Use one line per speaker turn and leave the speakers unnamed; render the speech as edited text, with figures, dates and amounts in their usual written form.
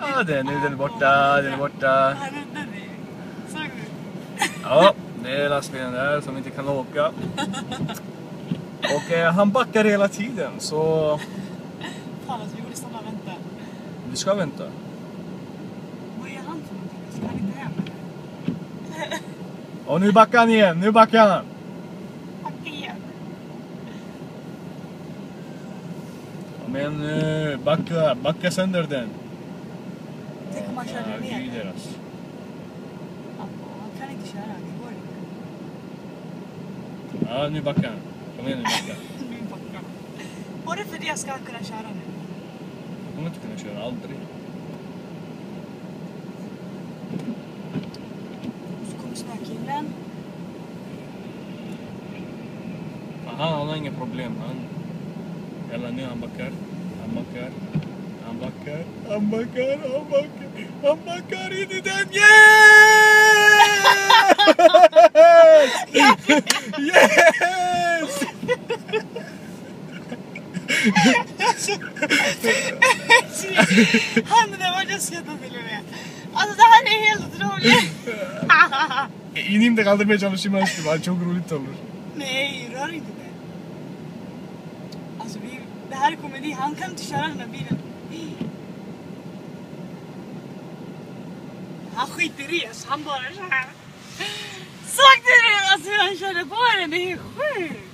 Ja, den är borta, den är borta.
Han räddade dig. Såg du?
Ja, det är lastbilen där som inte kan åka. Och han backar hela tiden, så
Fan, alltså, vi borde stanna och vänta.
vi ska vänta.
Vad är han för någonting? Ska han inte hem?
Och nu backar han igen, nu backar han.
Backa igen.
Men nu, backa sönder den.
Tänk om han körde ner.
Gud, alltså.
Han kan inte köra, det går inte.
Ja, nu backar han. Kom igen, nu backar.
Nu backar han. Bara för det ska han kunna köra nu.
Jag kommer inte kunna köra, aldrig.
Så kommer snökillen.
Han har inga problem. Eller nu han backar. Han backar in i den. Yes! Yes!
Han där var det skrattat till och med. Alltså det här är helt otroligt.
İneyim de kaldırmaya çalışayım aşkım. Ay, çok roligt olur.
Nej, rör inte det. Alltså det här är komedi. Han kan inte köra den här bilen. Han skiter i oss. Han bara så här. Såg du det? Alltså hur han körde på den. Det är sjukt.